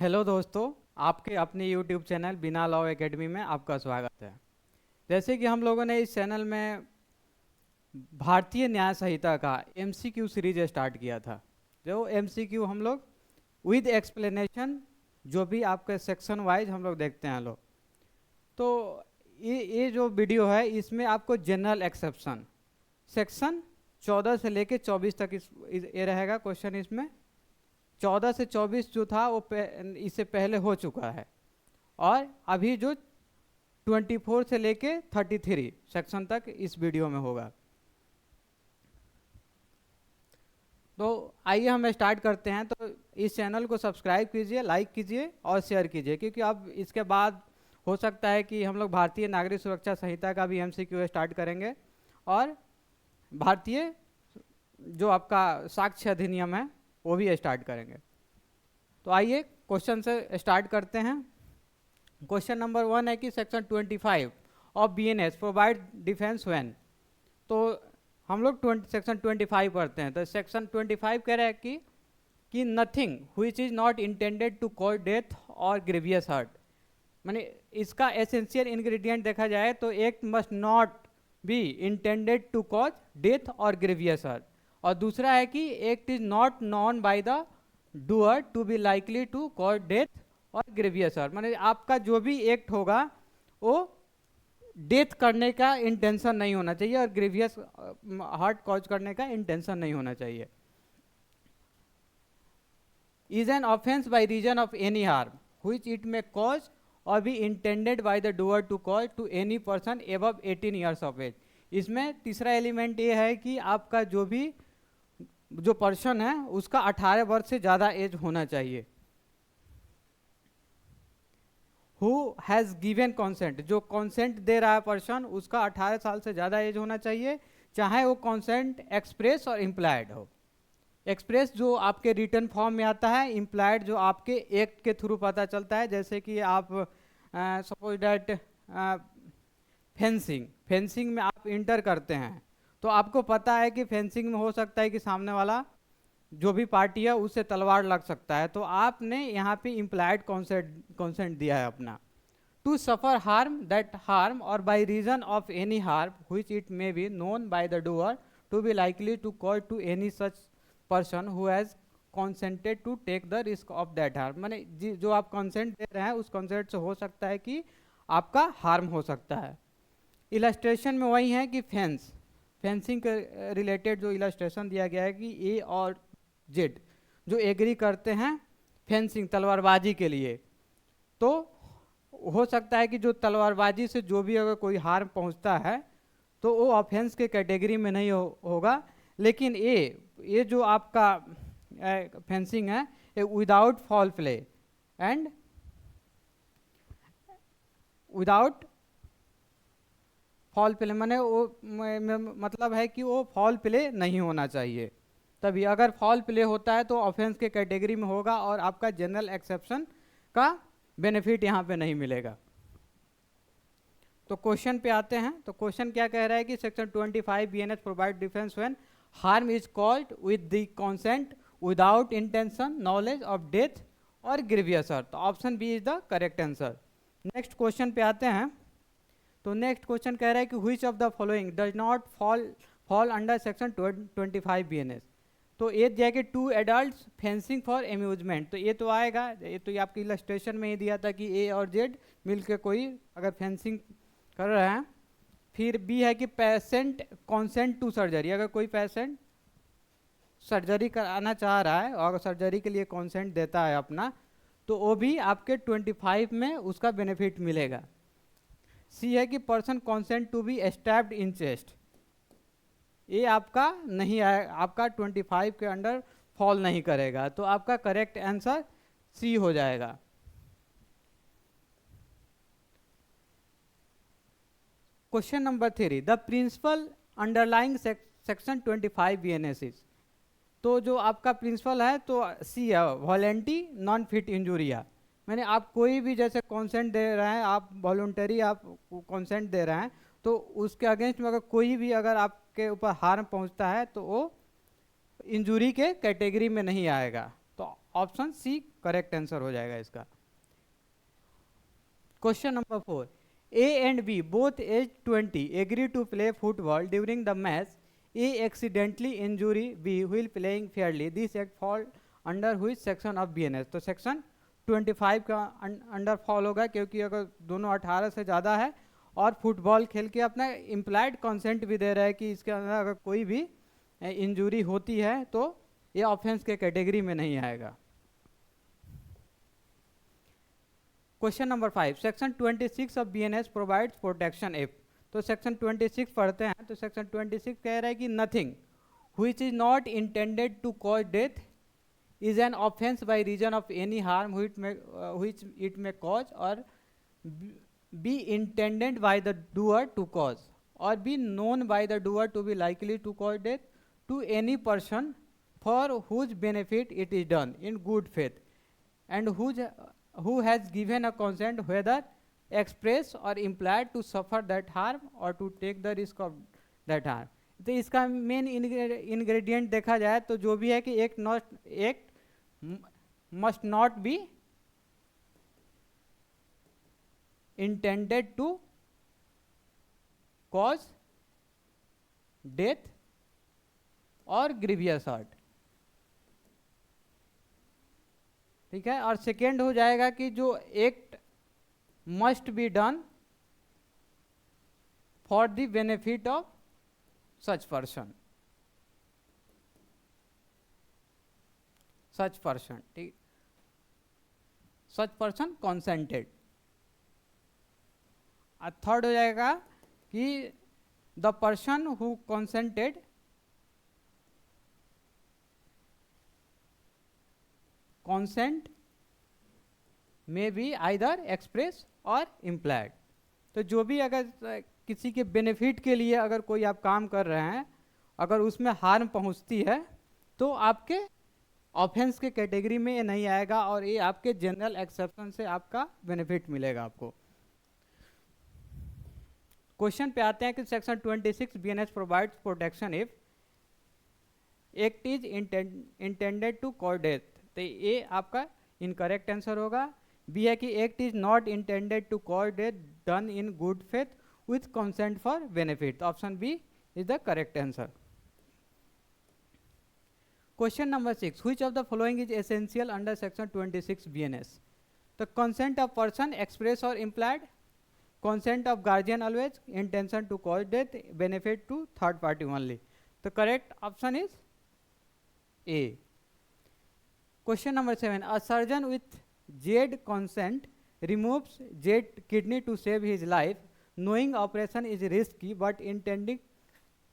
Hello दोस्तों, आपके अपने YouTube चैनल बिना लॉ एकेडमी में आपका स्वागत है। जैसे कि हम लोगों ने इस चैनल में भारतीय न्याय संहिता का MCQ सीरीज स्टार्ट किया था। जो MCQ हम लोग विद एक्सप्लेनेशन, जो भी आपके सेक्शन वाइज हम लोग देखते हैं लोग। तो ये जो वीडियो है इसमें आपको जनरल एक्सेप्शन सेक्शन 14 से लेके 24 तक ये रहेगा क्वेश्चन। इसमें 14 से 24 जो था वो इससे पहले हो चुका है, और अभी जो 24 से लेके 33 सेक्शन तक इस वीडियो में होगा। तो आइए हम स्टार्ट करते हैं। तो इस चैनल को सब्सक्राइब कीजिए, लाइक कीजिए और शेयर कीजिए, क्योंकि अब इसके बाद हो सकता है कि हम लोग भारतीय नागरिक सुरक्षा संहिता का भी MCQ स्टार्ट करेंगे, और भारतीय जो आपका साक्ष्य अधिनियम है वो भी स्टार्ट करेंगे। तो आइए क्वेश्चन से स्टार्ट करते हैं। क्वेश्चन नंबर 1 है कि section 25 of BNS provide defence when. तो हम लोग सेक्शन 25 पढ़ते हैं। तो सेक्शन 25 कह रहा है कि nothing which is not intended to cause death और ग्रेवियस हर्ट। माने इसका एसेंशियल इंग्रेडिएंट देखा जाए तो एक must not be intended to cause death और ग्रेवियस हर्ट, और दूसरा है कि act is not known by the doer to be likely to cause death और ग्रेवियस हर्ट। माने आपका जो भी एक्ट होगा वो डेथ करने का इंटेंशन नहीं होना चाहिए और ग्रेवियस हार्ट कॉज करने का इंटेंशन नहीं होना चाहिए। Is an offence by reason of any harm which it may cause और be intended by the doer to cause to any person above 18 years of age. इसमें तीसरा एलिमेंट ये है कि आपका जो पर्सन है उसका 18 वर्ष से ज़्यादा एज होना चाहिए। हु हैज़ गिवन कॉन्सेंट, जो कॉन्सेंट दे रहा है पर्सन उसका 18 साल से ज़्यादा एज होना चाहिए, चाहे वो कॉन्सेंट एक्सप्रेस और इम्प्लाइड हो। एक्सप्रेस जो आपके रिटर्न फॉर्म में आता है, इम्प्लाइड जो आपके एक्ट के थ्रू पता चलता है। जैसे कि आप सपोज डैट फेंसिंग में आप इंटर करते हैं तो आपको पता है कि फेंसिंग में हो सकता है कि सामने वाला जो भी पार्टी है उससे तलवार लग सकता है, तो आपने यहाँ पे इम्प्लाइड कॉन्सेंट दिया है अपना। To suffer harm that harm और by reason of any harm which it may be known by the doer to be likely to cause to any such person who has consented to take the risk of that harm. माने जो आप consent दे रहे हैं उस consent से हो सकता है कि आपका हार्म हो सकता है। इलस्ट्रेशन में वही है कि फेंसिंग के रिलेटेड जो इलस्ट्रेशन दिया गया है कि ए और जेड जो एग्री करते हैं फेंसिंग तलवारबाजी के लिए, तो हो सकता है कि जो तलवारबाजी से जो भी अगर कोई हार्म पहुंचता है तो वो ऑफेंस के कैटेगरी में नहीं होगा। लेकिन ये जो आपका फेंसिंग है ये without fall play and without fall play माने वो मतलब है कि वो फॉल प्ले नहीं होना चाहिए। तभी अगर फॉल प्ले होता है तो ऑफेंस के कैटेगरी में होगा और आपका जनरल एक्सेप्शन का बेनिफिट यहाँ पे नहीं मिलेगा। तो क्वेश्चन पे आते हैं। तो क्वेश्चन क्या कह रहा है कि section 25 BNS provide defence when harm is caused with the consent without intention knowledge of death और ग्रीवियस हर्ट। तो option B is the correct answer. Next question पे आते हैं। तो नेक्स्ट क्वेश्चन कह रहा है कि which of the following does not fall under section 25 BNS। तो ये दिया कि 2 एडल्ट्स फेंसिंग फॉर एम्यूजमेंट, तो ये तो आएगा। ये तो ये आपकी इलस्ट्रेशन में ही दिया था कि ए और जेड मिलकर कोई अगर फेंसिंग कर रहे हैं। फिर बी है कि पेशेंट कॉन्सेंट टू सर्जरी, अगर कोई पेशेंट सर्जरी कराना चाह रहा है और सर्जरी के लिए कॉन्सेंट देता है अपना, तो वो भी आपके 25 में उसका बेनिफिट मिलेगा। सी है कि person consent to be stabbed in chest, ये आपका नहीं आए, आपका 25 के अंडर फॉल नहीं करेगा। तो आपका करेक्ट आंसर सी हो जाएगा। Question number 3, the principle underlying section 25 BNS is. तो जो आपका प्रिंसिपल है तो सी है वॉलेंटी नॉन फिट इंजुरिया। मैंने आप कोई भी जैसे कॉन्सेंट दे रहे हैं, आप वॉलंटरी आप कॉन्सेंट दे रहे हैं, तो उसके अगेंस्ट में अगर कोई भी अगर आपके ऊपर हार्म पहुंचता है तो वो इंजुरी के कैटेगरी में नहीं आएगा। तो ऑप्शन सी करेक्ट आंसर हो जाएगा इसका। Question number 4, A and B both aged 20 agree to play football. During the match, A accidentally injury B while playing fairly. This act fall under which section of BNS? तो section 25 का under fall होगा, क्योंकि अगर दोनों 18 से ज़्यादा है और फुटबॉल खेल के अपना इम्प्लाइड कंसेंट भी दे रहा है कि इसके अंदर अगर कोई भी इंजरी होती है तो ये ऑफेंस के कैटेगरी में नहीं आएगा। Question number 5, section 26 of BNS provides protection if. तो सेक्शन 26 पढ़ते हैं तो सेक्शन 26 कह रहा है कि nothing which is not intended to cause death is an offence by reason of any harm which it may cause और be intended by the doer to cause और be known by the doer to be likely to cause death to any person for whose benefit it is done in good faith and who has given a consent whether express or implied to suffer that harm or to take the risk of that harm। तो इसका main ingredient देखा जाए तो जो भी है कि एक must not be intended to cause death और ग्रीवियस हर्ट, ठीक है। और सेकेंड हो जाएगा कि जो act must be done for the benefit of such person, ठीक, सच पर्सन कंसेंटेड। और थर्ड हो जाएगा कि the person who consented consent may be either express और implied। तो जो भी अगर किसी के बेनिफिट के लिए अगर कोई आप काम कर रहे हैं, अगर उसमें हार्म पहुंचती है तो आपके ऑफेंस के कैटेगरी में ये नहीं आएगा और ये आपके जनरल एक्सेप्शन से आपका बेनिफिट मिलेगा आपको। क्वेश्चन पे आते हैं कि section 26 BNS provides protection if act is intended to cause death. तो ये आपका इनकरेक्ट आंसर होगा। बी है कि act is not intended to cause death done in good faith with consent for benefit. Option B is the correct answer. Question number 6, which of the following is essential under section 26 BNS. तो consent of person express और implied, consent of guardian always, intention to cause death, benefit to third party only. तो correct option is A. Question number 7, a surgeon with Z consent removes Z kidney to save his life, knowing operation is risky but intending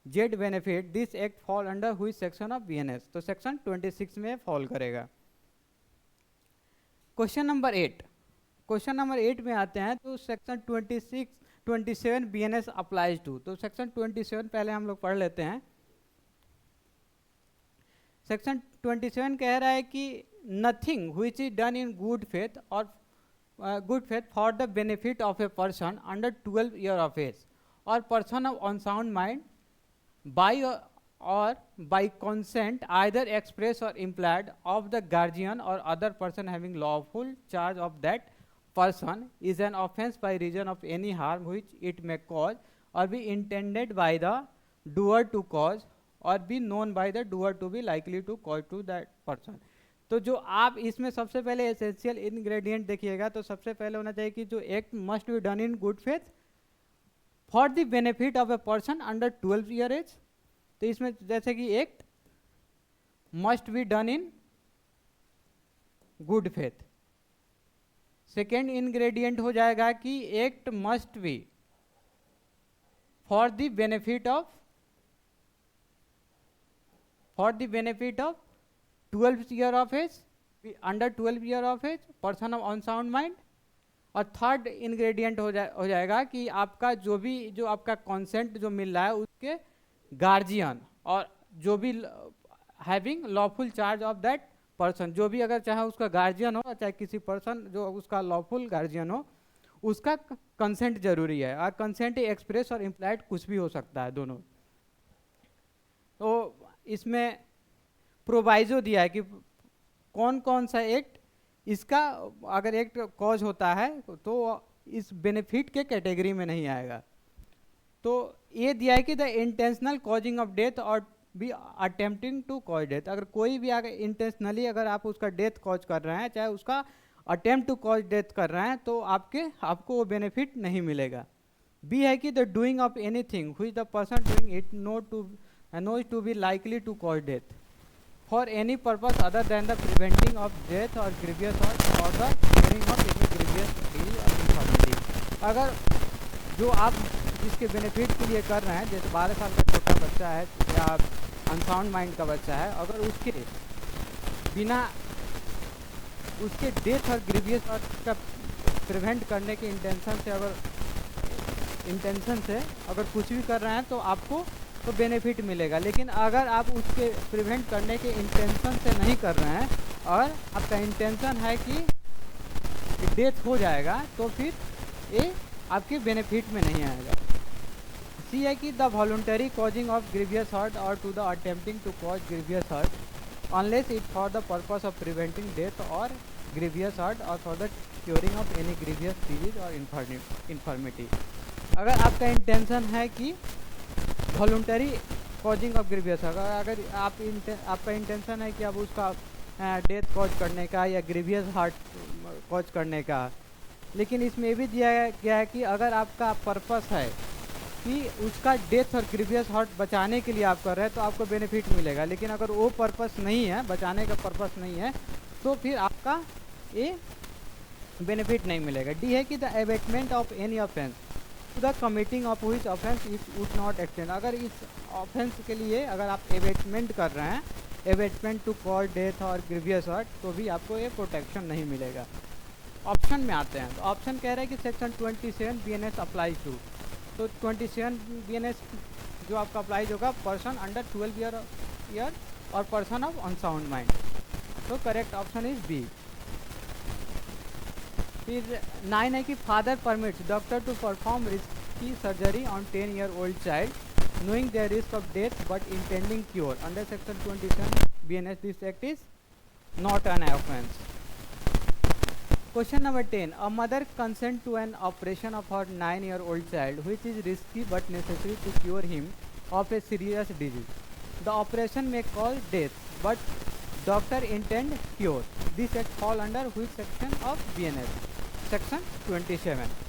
Z benefit. This act fall under which section of BNS? तो section 26 में fall करेगा। Question number 8, question number 8 में आते हैं तो section 27 BNS applies to. तो section 27 पहले हम लोग पढ़ लेते हैं। सेक्शन 27 कह रहा है कि nothing which is done in good faith और good faith for the benefit of a person under 12 year of age और person of unsound mind by और बाय कंसेंट आइदर एक्सप्रेस और इम्प्लाइड ऑफ द गार्जियन और other person having lawful charge of that person is an offence by reason of any harm which it may cause और be intended by the doer to cause और be known by the doer to be likely to cause to that person. तो जो आप इसमें सबसे पहले essential ingredient देखिएगा तो सबसे पहले होना चाहिए कि जो act must be done in good faith for the benefit of a person under 12 year age. तो इसमें जैसे कि act must be done in good faith. Second ingredient हो जाएगा कि act must be for the benefit of 12 year of age, under 12 year of age, person of unsound mind. और third ingredient हो जाएगा कि आपका जो आपका कंसेंट जो मिल रहा है उसके गार्जियन और जो भी having lawful charge of that person, जो भी अगर चाहे उसका गार्जियन हो चाहे किसी पर्सन जो उसका लॉफुल गार्जियन हो उसका कंसेंट जरूरी है। और कंसेंट एक्सप्रेस और इम्प्लाइड कुछ भी हो सकता है दोनों। तो इसमें प्रोवाइजो दिया है कि कौन कौन सा एक्ट इसका अगर एक्ट कॉज होता है तो इस बेनिफिट के कैटेगरी में नहीं आएगा। तो ये दिया है कि the intentional causing of death और be attempting to cause death. अगर कोई भी अगर इंटेंशनली अगर आप उसका डेथ कॉज कर रहे हैं, चाहे उसका अटेम्प्ट टू कॉज डेथ कर रहे हैं, तो आपको वो बेनिफिट नहीं मिलेगा। बी है कि the doing of anything which the person doing it knows to be likely to cause death for any purpose other than the preventing of death और ग्रीवियस और the curing of any grievous disease और infirmity. अगर जो आप जिसके benefit के लिए कर रहे हैं, जैसे 12 साल का छोटा बच्चा है या अनसाउंड माइंड का बच्चा है, अगर उसके बिना उसके डेथ और ग्रीवियस और का प्रिवेंट करने के इंटेंशन से अगर कुछ भी कर रहे हैं तो आपको तो बेनिफिट मिलेगा। लेकिन अगर आप उसके प्रिवेंट करने के इंटेंशन से नहीं कर रहे हैं और आपका इंटेंशन है कि डेथ हो जाएगा, तो फिर ये आपके बेनिफिट में नहीं आएगा। सी है कि the voluntary causing of grievous hurt और to the attempting to cause grievous hurt unless it for the purpose of preventing death और ग्रीवियस हर्ट और for the curing of any grievous disease और infirmity. अगर आपका intention है कि voluntary causing of grievous, अगर आपका इंटेंशन है कि आप उसका डेथ कॉज करने का या ग्रीवियस हार्ट कॉज करने का, लेकिन इसमें भी दिया गया है कि अगर आपका पर्पस है कि उसका डेथ और ग्रीवियस हार्ट बचाने के लिए आप कर रहे हैं तो आपको बेनिफिट मिलेगा। लेकिन अगर वो पर्पस नहीं है, बचाने का पर्पस नहीं है, तो फिर आपका ये बेनिफिट नहीं मिलेगा। डी है कि the abetment of any offence to the committing of which offence it would not extend. अगर इस ऑफेंस के लिए अगर आप एबेटमेंट कर रहे हैं, एबेटमेंट टू कॉज डेथ और ग्रीवियस हर्ट, तो भी आपको ये प्रोटेक्शन नहीं मिलेगा। ऑप्शन में आते हैं, तो ऑप्शन कह रहे हैं कि सेक्शन 27 BNS अप्लाइज टू। तो 27 BNS जो आपका अप्लाइज होगा पर्सन अंडर 12 ईयर और पर्सन ऑफ अनसाउंड माइंड। तो करेक्ट ऑप्शन इज बी। फिर 9 है कि father permits doctor to perform risky surgery on 10 year old child knowing their risk of death but intending cure under section 27 BNS. This act is not an offense. Question number 10. A mother consent to an operation of her 9-year-old child which is risky but necessary to cure him of a serious disease. The operation may cause death but doctor intend cure. This act fall under which section of BNS? Section 27.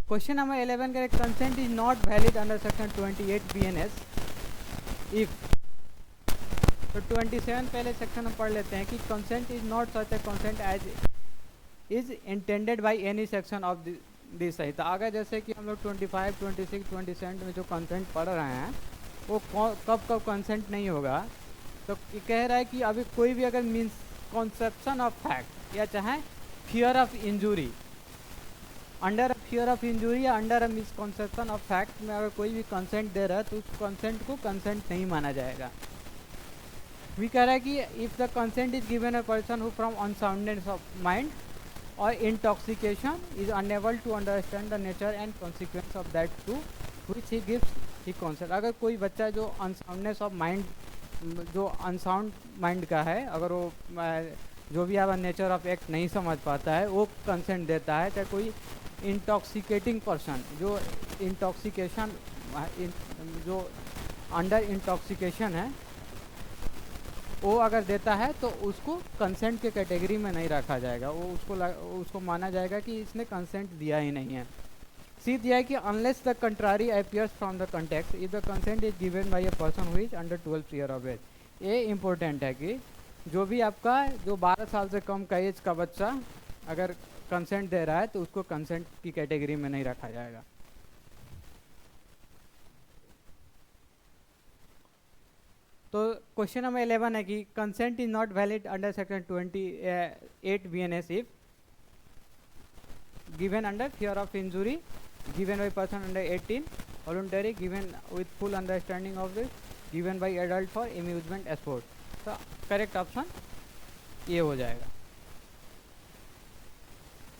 Question number 11 correct. Consent is not valid under section 28 BNS if, तो 27 पहले section हम पढ़ लेते हैं कि consent is not such a consent as is intended by any section of this Sanhita. अगर जैसे कि हम लोग 25, 26, 27 में जो कंसेंट पढ़ रहे हैं वो कब कब कंसेंट नहीं होगा, तो ये कह रहा है कि अभी कोई भी अगर मीन्स कॉन्सेप्शन ऑफ फैक्ट या चाहे fear of injury, under a fear of injury या under a misconception of fact में अगर कोई भी कंसेंट दे रहा है तो उस कंसेंट को कंसेंट नहीं माना जाएगा। वी कह रहा है कि if the consent is given a person who from unsoundness of mind और intoxication is unable to understand the nature and consequence of that to which he gives he consent. अगर कोई बच्चा जो अनसाउंडनेस ऑफ माइंड, जो unsound mind का है, अगर वो जो भी आप नेचर ऑफ एक्ट नहीं समझ पाता है वो कंसेंट देता है, चाहे कोई इंटॉक्सिकेटिंग पर्सन जो इंटॉक्सिकेशन जो अंडर इंटॉक्सिकेशन है वो अगर देता है तो उसको कंसेंट के कैटेगरी में नहीं रखा जाएगा, वो उसको माना जाएगा कि इसने कंसेंट दिया ही नहीं है। सी दिया है कि unless the contrary appears from the context if the consent is given by a person who is under 12 year of age. ये इम्पोर्टेंट है कि जो भी आपका जो 12 साल से कम का एज का बच्चा अगर कंसेंट दे रहा है तो उसको कंसेंट की कैटेगरी में नहीं रखा जाएगा। तो क्वेश्चन नंबर 11 है कि consent is not valid under section 28 BNS if given under fear of injury, given by person under 18, voluntary, given with full understanding of this, given by adult for amusement sport. तो correct option ये हो जाएगा।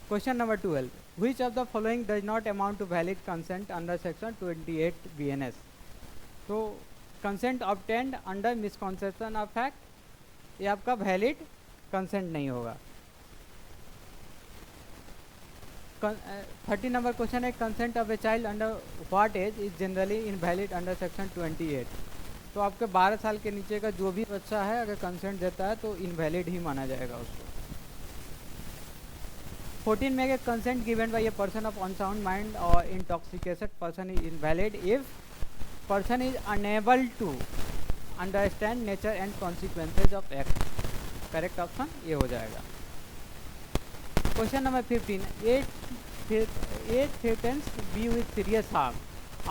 Question number 12. Which of the following does not amount to valid consent under section 28 BNS? तो consent obtained under misconception of fact, ये आपका valid consent नहीं होगा। 30 number question है, consent of a child under what age is generally invalid under section 28। तो आपके 12 साल के नीचे का जो भी बच्चा है अगर कंसेंट देता है तो इनवैलिड ही माना जाएगा उसको। 14 में के consent given by a person of unsound mind और intoxicated person is invalid if person is unable to understand nature and consequences of act. Correct option ये हो जाएगा। Question number 15, as threatens B with serious harm.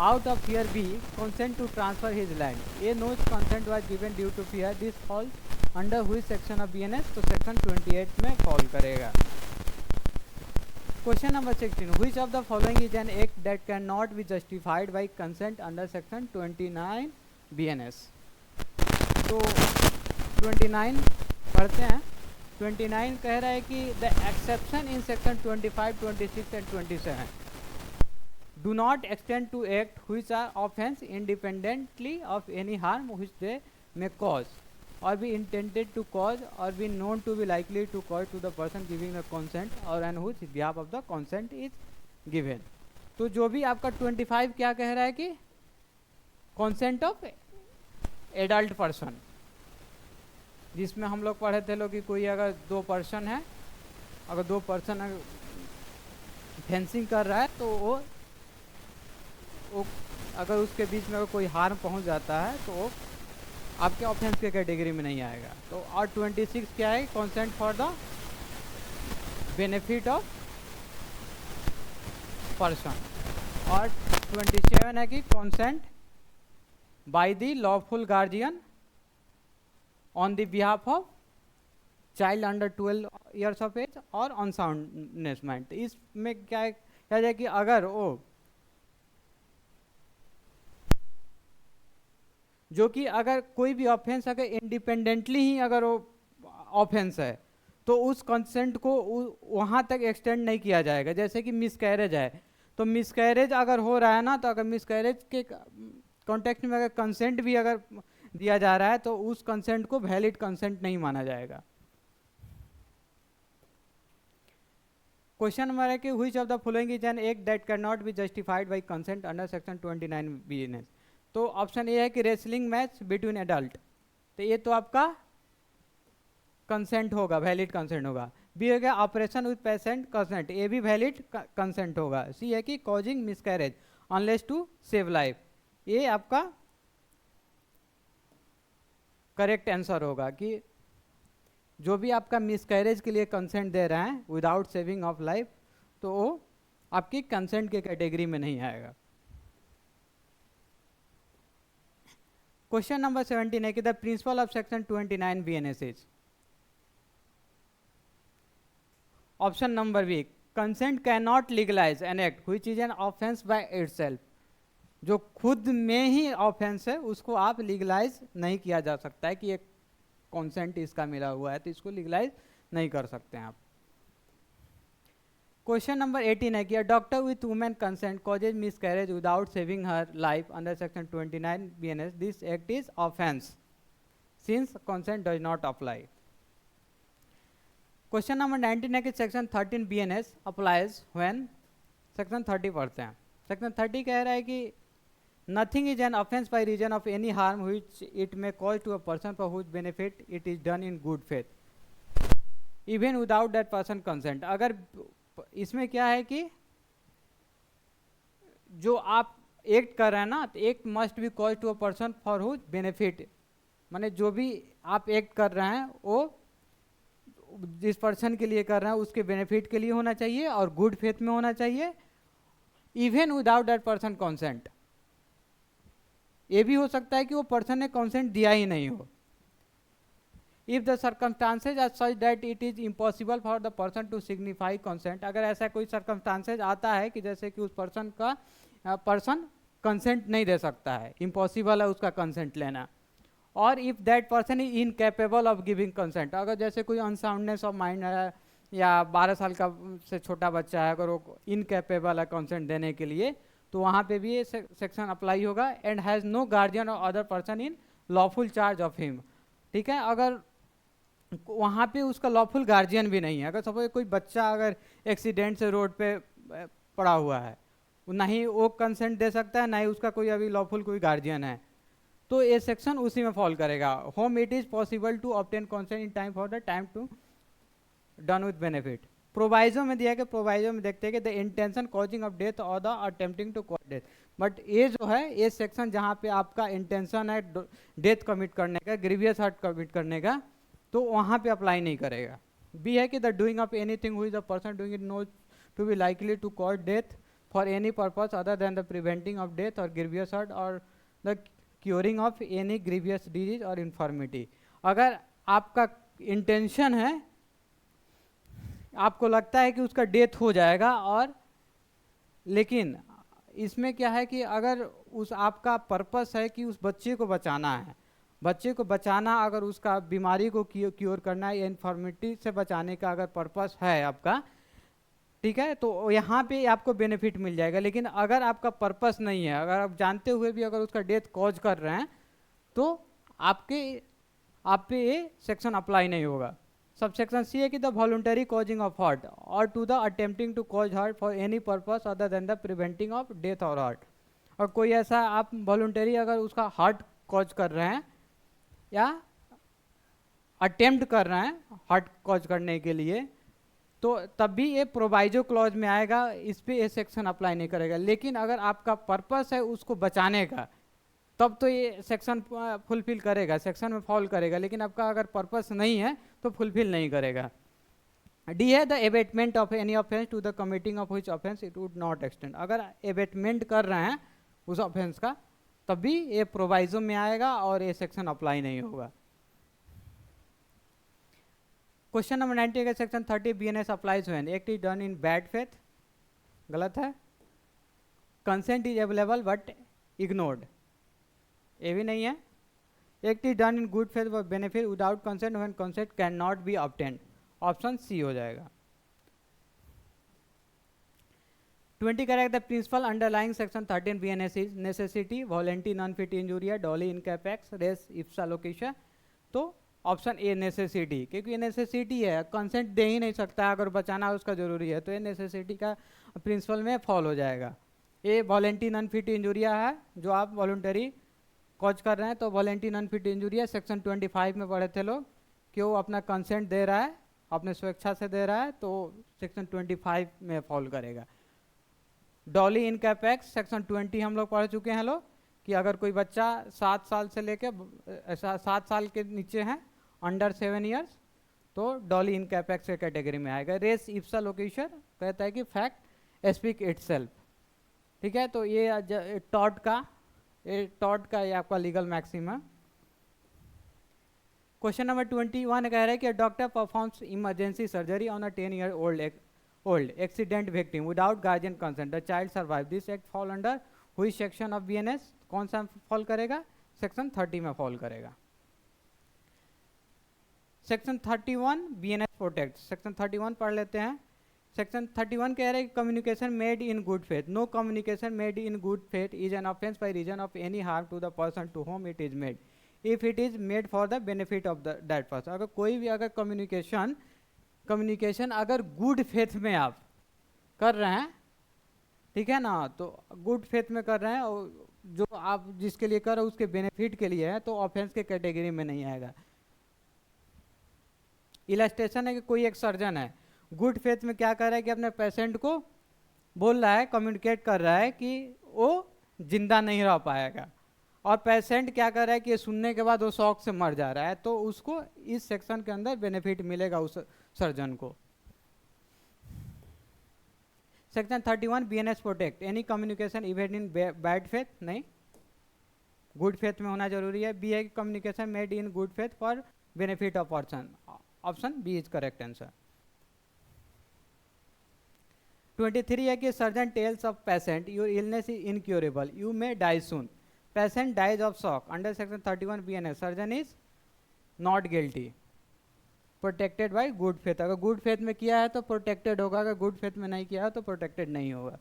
Out of fear B consent to transfer his land. A knows consent was given due to fear. This falls under which section of BNS? तो section 28 में fall करेगा। Question number 16, which of the following is an act that cannot be justified by consent under section 29 BNS? तो 29 पढ़ते हैं। 29 कह रहा है कि the exception in section 25, 26 and 27 do not extend to act which are offence independently of any harm which they may cause और be intended to cause और be known to be likely to cause to the person giving the consent और an which behalf of the consent is given. तो जो भी आपका 25 क्या कह रहा है कि कंसेंट ऑफ एडल्ट पर्सन, जिसमें हम लोग पढ़े थे लोग कि कोई अगर 2 पर्सन है, अगर 2 पर्सन फेंसिंग कर रहा है तो वो अगर उसके बीच में कोई हार्म पहुंच जाता है तो वो आपके ऑफेंस के कैटेगरी में नहीं आएगा। तो और 26 क्या है, consent for the benefit of person, और 27 है कि consent by the lawful guardian on the behalf of child under 12 years of age और अनसाउंडनेस माइंड। इसमें क्या है कि अगर वो जो कि अगर कोई भी ऑफेंस अगर इंडिपेंडेंटली ही अगर वो ऑफेंस है तो उस कंसेंट को वहाँ तक एक्सटेंड नहीं किया जाएगा। जैसे कि मिसकैरेज है, तो मिसकैरेज अगर हो रहा है ना, तो अगर मिसकैरेज के कॉन्टेक्स्ट में अगर कंसेंट भी अगर दिया जा रहा है तो उस कंसेंट को वैलिड कंसेंट नहीं माना जाएगा। क्वेश्चन नंबर है कि which of the following is an act that can not be justified by consent under section 29 BNS। तो ऑप्शन ए है कि रेसलिंग मैच बिटवीन एडल्ट, तो ये तो आपका कंसेंट होगा, वैलिड कंसेंट होगा। बी हो गया ऑपरेशन विद पेशेंट कंसेंट, ये भी वैलिड कंसेंट होगा। सी है कि causing miscarriage unless to save life, ये आपका करेक्ट आंसर होगा कि जो भी आपका मिसकैरेज के लिए कंसेंट दे रहे हैं विदाउट सेविंग ऑफ लाइफ तो वो आपकी कंसेंट के कैटेगरी में नहीं आएगा। क्वेश्चन नंबर 17 है कि the principle of section 29 BNS is. Option number B, consent can not legalise an act which is an offence by itself. जो खुद में ही ऑफेंस है उसको आप लीगलाइज नहीं किया जा सकता है कि ये कंसेंट इसका मिला हुआ है तो इसको लीगलाइज नहीं कर सकते हैं आप। क्वेश्चन नंबर 18 है कि a doctor with women consent causes miscarriage without saving her life under section 29 BNS, this act is offence since consent does not apply. Question number 19 है कि section 13 BNS applies when. Section 30 पढ़ते हैं। Section 30 कह रहा है कि nothing is an offence by reason of any harm which it may cause to a person for which benefit it is done in good faith even without that person consent. अगर इसमें क्या है कि जो आप एक्ट कर रहे हैं ना, तो act must be cause to a person for whose benefit, माने जो भी आप एक्ट कर रहे हैं वो जिस पर्सन के लिए कर रहे हैं उसके बेनिफिट के लिए होना चाहिए और गुड फेथ में होना चाहिए, even without that person consent. ये भी हो सकता है कि वो पर्सन ने कंसेंट दिया ही नहीं हो। If the circumstances are such that it is impossible for the person to signify consent, अगर ऐसा कोई सर्कमस्टांसेज आता है कि जैसे कि उस पर्सन का पर्सन कंसेंट नहीं दे सकता है, इम्पॉसिबल है उसका कंसेंट लेना, और if that person is incapable of giving consent, अगर जैसे कोई अनसाउंडनेस ऑफ माइंड है या 12 साल का से छोटा बच्चा है, अगर वो इनकेपेबल है कंसेंट देने के लिए, तो वहाँ पे भी ये सेक्शन अप्लाई होगा। एंड हैज़ नो गार्जियन और other person in lawful charge of him, ठीक है। अगर वहाँ पे उसका लॉफुल गार्जियन भी नहीं है, अगर सपोज कोई बच्चा अगर एक्सीडेंट से रोड पे पड़ा हुआ है, ना ही वो कंसेंट दे सकता है, ना ही उसका कोई अभी लॉफुल कोई गार्जियन है, तो ये सेक्शन उसी में फॉल करेगा। Whom it is possible to obtain consent in time for the time to done with benefit. Proviso में दिया कि प्रोवाइजो में देखते हैं कि the intention causing of death और the attempting to cause death, but ये जो है ये सेक्शन जहाँ पे आपका इंटेंशन है डेथ कमिट करने का, ग्रीवियस हर्ट कमिट करने का, तो वहाँ पे अप्लाई नहीं करेगा। बी है कि the doing of anything which the person doing it know to be likely to cause death for any purpose other than the preventing of death और ग्रीवियस हर्ट और the curing of any grievous disease और infirmity. अगर आपका intention है, आपको लगता है कि उसका डेथ हो जाएगा, और लेकिन इसमें क्या है कि अगर उस आपका पर्पस है कि उस बच्चे को बचाना है, बच्चे को बचाना, अगर उसका बीमारी को क्योर करना है या इन्फॉर्मिटी से बचाने का अगर पर्पस है आपका, ठीक है, तो यहाँ पे आपको बेनिफिट मिल जाएगा। लेकिन अगर आपका पर्पस नहीं है, अगर आप जानते हुए भी अगर उसका डेथ कॉज कर रहे हैं, तो आप पे ये सेक्शन अप्लाई नहीं होगा। सब सेक्शन सी है कि the voluntary causing of hurt और to the attempting to cause hurt for any purpose other than the preventing of death और हर्ट। और कोई ऐसा आप वॉलंटरी अगर उसका हार्ट कॉज कर रहे हैं या अटेम्प्ट कर रहे हैं हार्ट कॉज करने के लिए, तो तब भी ये प्रोवाइजो क्लॉज में आएगा, इस पे ये सेक्शन अप्लाई नहीं करेगा। लेकिन अगर आपका पर्पस है उसको बचाने का, तब तो ये सेक्शन फुलफिल करेगा, सेक्शन में फॉल करेगा। लेकिन आपका अगर पर्पस नहीं है तो फुलफिल नहीं करेगा। डी है the abetment of any offence to the committing of which offence it would not extend. अगर एबेटमेंट कर रहे हैं उस ऑफेंस का, तब भी ये प्रोवाइजो में आएगा और ये सेक्शन अप्लाई नहीं होगा। क्वेश्चन नंबर 90 का section 30 BNS applies when act is done in bad faith, गलत है। Consent is available but ignored, ये भी नहीं है। Act is done in good faith for benefit without consent when consent can not be obtained, option C हो जाएगा। 20 correct the principle underlying section 13 BNS is necessity, volenti, non fit injuria, doli incapax, res ipsa loquitur. तो option ए necessity, क्योंकि ये necessity है, consent दे ही नहीं सकता, अगर बचाना उसका जरूरी है, तो ये नेसेसिटी का प्रिंसिपल में फॉल हो जाएगा। ये वॉलेंटी नॉन फिट इंजूरिया है, जो आप वॉलंटरी कॉज कर रहे हैं, तो volenti non fit injuria section 25 में पढ़े थे लोग कि वो अपना कंसेंट दे रहा है, अपने स्वेच्छा से दे रहा है, तो सेक्शन 25 में फॉल करेगा। डॉली इनकैपेक्स सेक्शन 20 हम लोग पढ़ चुके हैं लोग, कि अगर कोई बच्चा 7 साल से लेके 7 साल के नीचे है, अंडर 7 ईयर्स, तो डॉली इनकैपेक्स के कैटेगरी में आएगा। रेस इप्सा लोकेशन कहता है कि फैक्ट स्पीक इटसेल्फ, ठीक है। तो ये टॉट का ये आपका लीगल मैक्सिम है। क्वेश्चन नंबर 21 कह रहा है कि doctor performs emergency surgery on a 10-year old accident victim without guardian consent, the child survive, this act fall under which section of BNS? कौन सा फॉल करेगा? सेक्शन 30 में फॉल करेगा। सेक्शन 31 BNS प्रोटेक्ट, सेक्शन 31 पढ़ लेते हैं। Section 31 कह रहे हैं communication made in good faith, no communication made in good faith is an offence by reason of any harm to the person to whom it is made if it is made for the benefit of that person. अगर कोई भी अगर communication अगर good faith में आप कर रहे हैं, ठीक है ना, तो गुड फेथ में कर रहे हैं और जो आप जिसके लिए कर रहे हो उसके बेनिफिट के लिए है, तो ऑफेंस के कैटेगरी में नहीं आएगा। इलस्ट्रेशन है कि कोई एक सर्जन है, गुड फेथ में क्या कर रहा है कि अपने पेशेंट को बोल रहा है, कम्युनिकेट कर रहा है कि वो जिंदा नहीं रह पाएगा, और पेशेंट क्या कर रहा है कि ये सुनने के बाद वो शॉक से मर जा रहा है, तो उसको इस सेक्शन के अंदर बेनिफिट मिलेगा उस सर्जन को। Section 31 BNS protect any communication event in bad faith, नहीं, गुड फेथ में होना जरूरी है। बी है communication made in good faith for benefit of person, option B is correct answer. 23 है कि surgeon tells of patient your illness is incurable, you may die soon, patient dies of shock, under section 31 BNS surgeon is not guilty, protected by good faith. अगर good faith में किया है तो protected होगा, अगर good faith में नहीं किया है तो प्रोटेक्टेड नहीं होगा।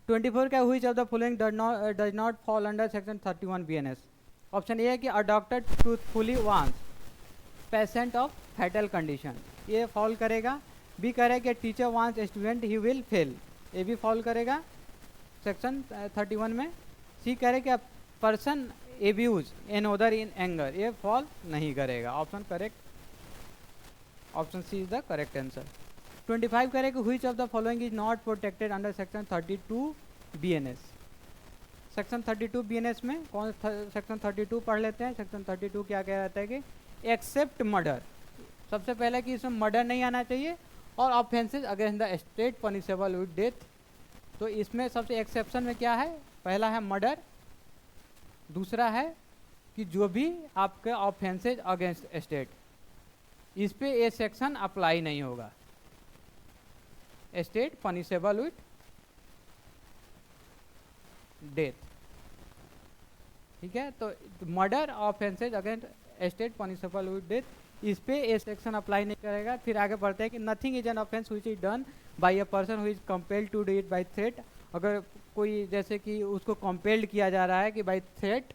24 का which of the following does not fall under section 31 BNS। Option A है कि अ डॉक्टर ट्रूथफुली वांस पेशेंट ऑफ फैटल कंडीशन, ये फॉल करेगा। बी कह रहा है कि टीचर वांस स्टूडेंट ही विल फेल, ये भी फॉल करेगा सेक्शन 31 में। सी कह रहे कि person abuse another in anger, ये फॉल नहीं करेगा। Option correct, option C is the correct answer. 25 कह रहे कि which of the following is not protected under section 32 BNS। Section 32 BNS में कौन सेक्शन 32 पढ़ लेते हैं। सेक्शन 32 क्या कह रहता है कि एक्सेप्ट मर्डर, सबसे पहले कि इसमें मर्डर नहीं आना चाहिए, और offences against the state punishable with death. तो इसमें सबसे एक्सेप्शन में क्या है, पहला है मर्डर, दूसरा है कि जो भी आपके ऑफेंसेज अगेंस्ट स्टेट, इस पे ये सेक्शन अप्लाई नहीं होगा, स्टेट पनिशेबल विद डेथ। ठीक है, तो murder offences against state punishable with death, इस पे ये सेक्शन अप्लाई नहीं करेगा। फिर आगे बढ़ते हैं कि nothing is an offence which is done by a person who is compelled to do it by threat. अगर कोई जैसे कि उसको कंपेल्ड किया जा रहा है कि by threat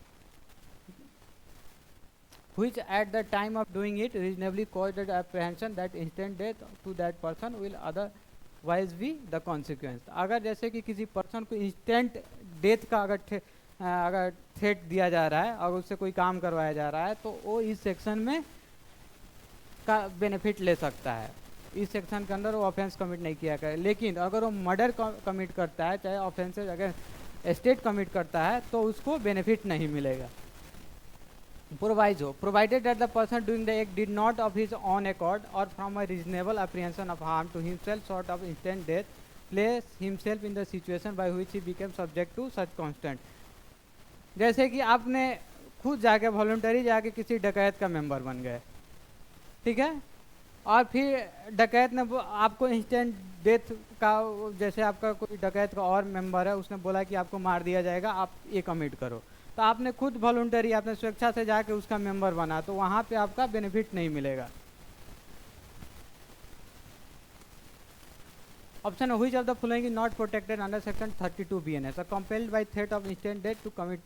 which at the time of doing it reasonably caused the apprehension that instant death to that person will otherwise be the consequence। अगर जैसे कि किसी पर्सन को इंस्टेंट डेथ का अगर थ्रेट दिया जा रहा है और उससे कोई काम करवाया जा रहा है, तो वो इस सेक्शन में का बेनिफिट ले सकता है। इस सेक्शन के अंदर वो ऑफेंस कमिट नहीं किया करे। लेकिन अगर वो मर्डर कमिट करता है, चाहे ऑफेंसेज अगर स्टेट कमिट करता है, तो उसको बेनिफिट नहीं मिलेगा। Proviso, provided that the person doing the act did not of his own accord or from a reasonable apprehension of harm to himself short of instant death place himself in the situation by which he became subject to such constant। जैसे कि आपने खुद जाके voluntary जाके किसी डकैत का member बन गए, ठीक है, और फिर डकैत ने आपको इंस्टेंट डेथ का, जैसे आपका कोई डकैत का और मेंबर है, उसने बोला कि आपको मार दिया जाएगा, आप ये कमिट करो, तो आपने खुद वॉलंटरी, आपने स्वेच्छा से जाके उसका मेंबर बना, तो वहाँ पे आपका बेनिफिट नहीं मिलेगा। Option which of the following is not protected under section 32 BNS। Compelled by threat of instant death to commit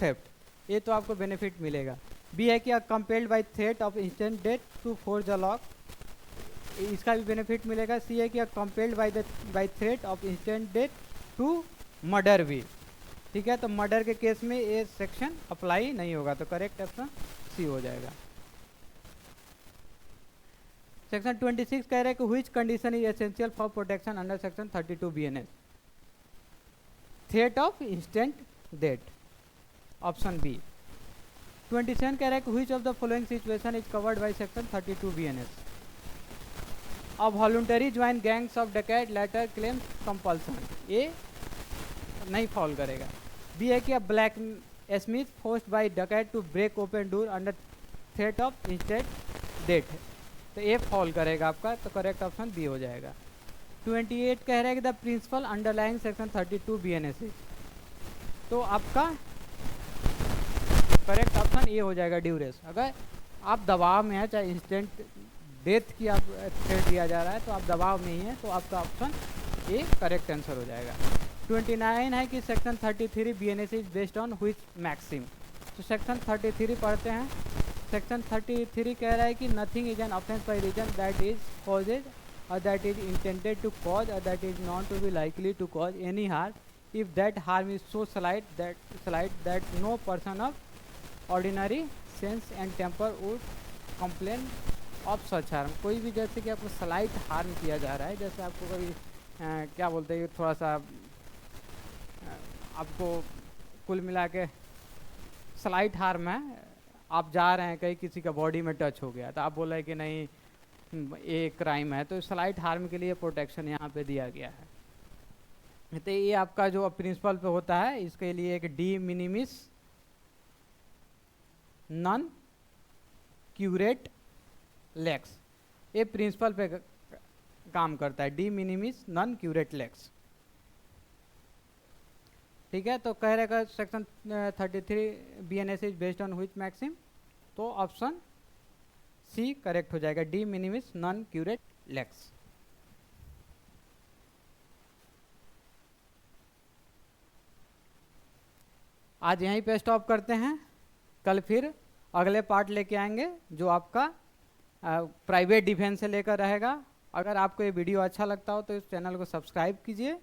theft, ये तो आपको बेनिफिट मिलेगा। बी है कि compelled by threat of instant death to forge the lock, इसका भी benefit मिलेगा। C है कि compelled by threat of instant death to murder भी, ठीक है, तो मर्डर के केस में ये सेक्शन अप्लाई नहीं होगा, तो करेक्ट ऑप्शन सी हो जाएगा। सेक्शन 26 कह रहे हैं कि which condition is essential for protection under section 32 BNS। Threat of instant death, option B. 27 कह रहा है कि which of the following situation is covered by section 32 BNS। अब voluntary join gangs of dacoit later claim compulsion, ये नहीं fall करेगा। B है कि अब blacksmith forced by dacoit to break open door under threat of instant death, तो ये fall करेगा आपका, तो करेक्ट ऑप्शन बी हो जाएगा। 28 कह रहा है कि the principle underlying section 32 BNS, तो आपका करेक्ट ऑप्शन ए हो जाएगा ड्यूरेस। अगर आप दबाव में है, चाहे इंस्टेंट डेथ की आप थ्रेट दिया जा रहा है, तो आप दबाव में ही है, तो आपका ऑप्शन ए करेक्ट आंसर हो जाएगा। 29 है कि section 33 BNS is based on which maxim, तो सेक्शन 33 पढ़ते हैं। सेक्शन 33 कह रहा है कि nothing is an offence by reason that is causes और that is intended to cause और that is not to be likely to cause any harm if that harm is so slight that no person of ordinary sense and temper would complain of such harm. कोई भी जैसे कि आपको slight harm किया जा रहा है, जैसे आपको कोई क्या बोलते हैं, थोड़ा सा आपको कुल मिला के स्लाइट हार्म है, आप जा रहे हैं कहीं, किसी का बॉडी में टच हो गया, तो आप बोल रहे हैं कि नहीं ये क्राइम है, तो स्लाइट हार्म के लिए प्रोटेक्शन यहाँ पे दिया गया है। तो ये आपका जो प्रिंसिपल पे होता है, इसके लिए एक de minimis non curat lex, ये प्रिंसिपल पे काम करता है, de minimis non curat lex, ठीक है। तो कह रहेगा section 33 BNS is based on which maxim, तो ऑप्शन सी करेक्ट हो जाएगा, de minimis non curat lex. आज यहीं पे स्टॉप करते हैं, कल फिर अगले पार्ट लेके आएंगे जो आपका प्राइवेट डिफेंस से लेकर रहेगा। अगर आपको ये वीडियो अच्छा लगता हो तो इस चैनल को सब्सक्राइब कीजिए,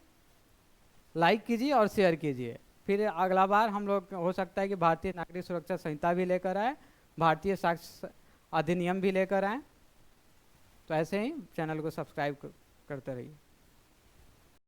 लाइक कीजिए और शेयर कीजिए। फिर अगला बार हम लोग हो सकता है कि भारतीय नागरिक सुरक्षा संहिता भी लेकर आए, भारतीय साक्ष्य अधिनियम भी लेकर आए। तो ऐसे ही चैनल को सब्सक्राइब करते रहिए।